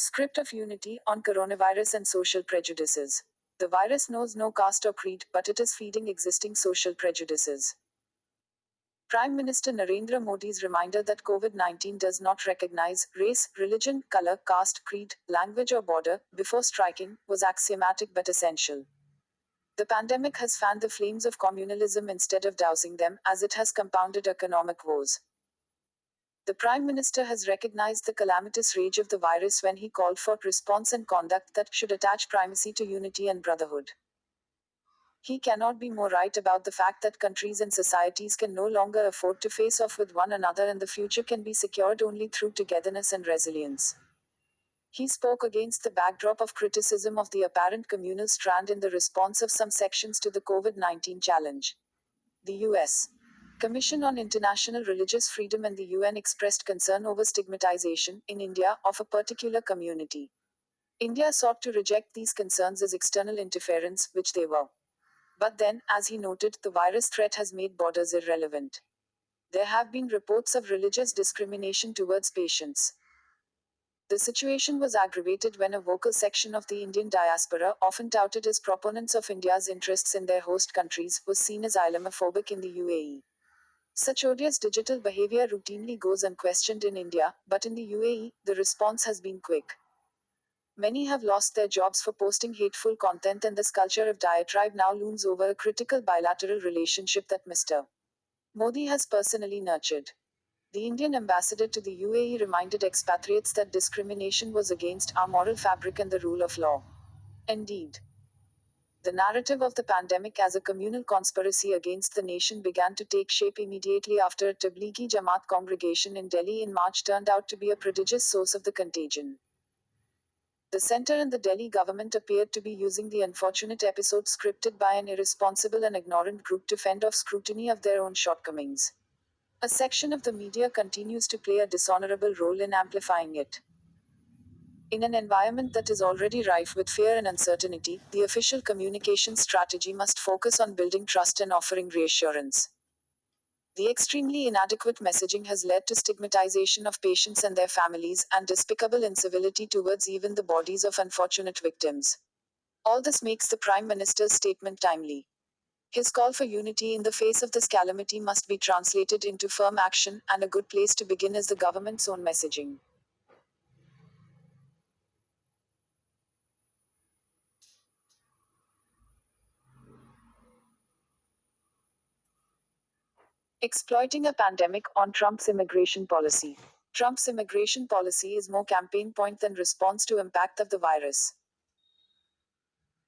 Script of Unity on Coronavirus and Social Prejudices. The virus knows no caste or creed, but it is feeding existing social prejudices. Prime Minister Narendra Modi's reminder that COVID-19 does not recognize race, religion, color, caste, creed, language, or border before striking was axiomatic but essential. The pandemic has fanned the flames of communalism instead of dousing them, as it has compounded economic woes. The Prime Minister has recognized the calamitous rage of the virus when he called for response and conduct that should attach primacy to unity and brotherhood. He cannot be more right about the fact that countries and societies can no longer afford to face off with one another, and the future can be secured only through togetherness and resilience. He spoke against the backdrop of criticism of the apparent communal strand in the response of some sections to the COVID-19 challenge. The U.S. Commission on International Religious Freedom and the UN expressed concern over stigmatization, in India, of a particular community. India sought to reject these concerns as external interference, which they were. But then, as he noted, the virus threat has made borders irrelevant. There have been reports of religious discrimination towards patients. The situation was aggravated when a vocal section of the Indian diaspora, often touted as proponents of India's interests in their host countries, was seen as Islamophobic in the UAE. Such odious digital behavior routinely goes unquestioned in India, but in the UAE, the response has been quick. Many have lost their jobs for posting hateful content, and this culture of diatribe now looms over a critical bilateral relationship that Mr. Modi has personally nurtured. The Indian ambassador to the UAE reminded expatriates that discrimination was against our moral fabric and the rule of law. Indeed, the narrative of the pandemic as a communal conspiracy against the nation began to take shape immediately after a Tablighi Jamaat congregation in Delhi in March turned out to be a prodigious source of the contagion. The centre and the Delhi government appeared to be using the unfortunate episode scripted by an irresponsible and ignorant group to fend off scrutiny of their own shortcomings. A section of the media continues to play a dishonorable role in amplifying it. In an environment that is already rife with fear and uncertainty, the official communication strategy must focus on building trust and offering reassurance. The extremely inadequate messaging has led to stigmatization of patients and their families, and despicable incivility towards even the bodies of unfortunate victims. All this makes the Prime Minister's statement timely. His call for unity in the face of this calamity must be translated into firm action, and a good place to begin is the government's own messaging. Exploiting a pandemic on Trump's immigration policy. Trump's immigration policy is more campaign point than response to impact of the virus.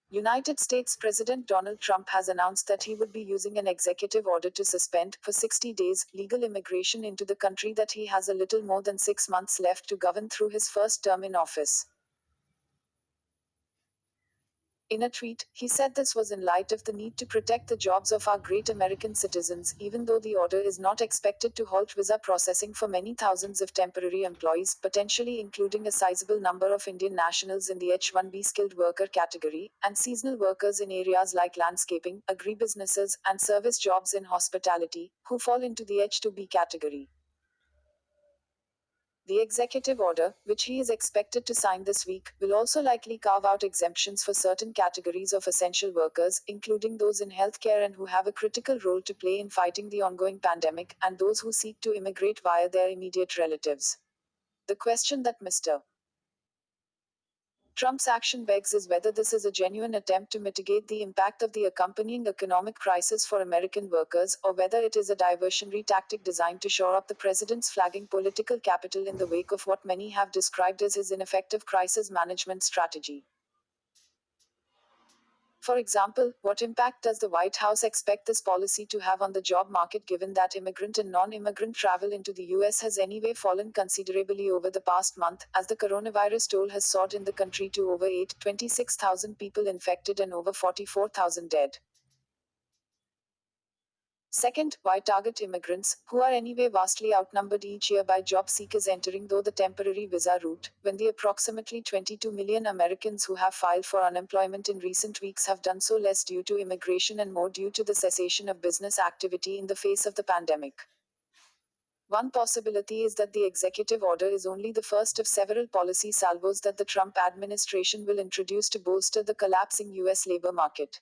United States President Donald Trump has announced that he would be using an executive order to suspend, for 60 days, legal immigration into the country that he has a little more than 6 months left to govern through his first term in office. In a tweet, he said this was in light of the need to protect the jobs of our great American citizens, even though the order is not expected to halt visa processing for many thousands of temporary employees, potentially including a sizable number of Indian nationals in the H-1B skilled worker category, and seasonal workers in areas like landscaping, agribusinesses, and service jobs in hospitality, who fall into the H-2B category. The executive order, which he is expected to sign this week, will also likely carve out exemptions for certain categories of essential workers, including those in healthcare and who have a critical role to play in fighting the ongoing pandemic, and those who seek to immigrate via their immediate relatives. The question that Mr. Trump's action begs is whether this is a genuine attempt to mitigate the impact of the accompanying economic crisis for American workers, or whether it is a diversionary tactic designed to shore up the president's flagging political capital in the wake of what many have described as his ineffective crisis management strategy. For example, what impact does the White House expect this policy to have on the job market, given that immigrant and non-immigrant travel into the US has anyway fallen considerably over the past month, as the coronavirus toll has soared in the country to over 826,000 people infected and over 44,000 dead? Second, why target immigrants, who are anyway vastly outnumbered each year by job seekers entering through the temporary visa route, when the approximately 22 million Americans who have filed for unemployment in recent weeks have done so less due to immigration and more due to the cessation of business activity in the face of the pandemic? One possibility is that the executive order is only the first of several policy salvos that the Trump administration will introduce to bolster the collapsing U.S. labor market.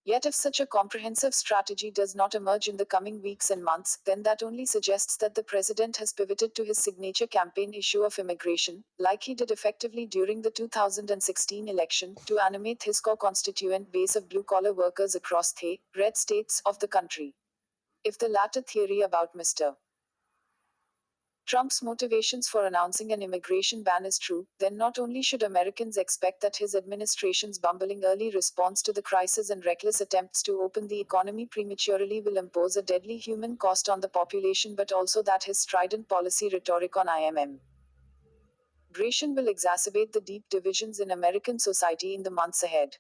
Yet if such a comprehensive strategy does not emerge in the coming weeks and months, then that only suggests that the president has pivoted to his signature campaign issue of immigration, like he did effectively during the 2016 election, to animate his core constituent base of blue-collar workers across the red states of the country. If the latter theory about Mr. Trump's motivations for announcing an immigration ban is true, then not only should Americans expect that his administration's bumbling early response to the crisis and reckless attempts to open the economy prematurely will impose a deadly human cost on the population, but also that his strident policy rhetoric on immigration will exacerbate the deep divisions in American society in the months ahead.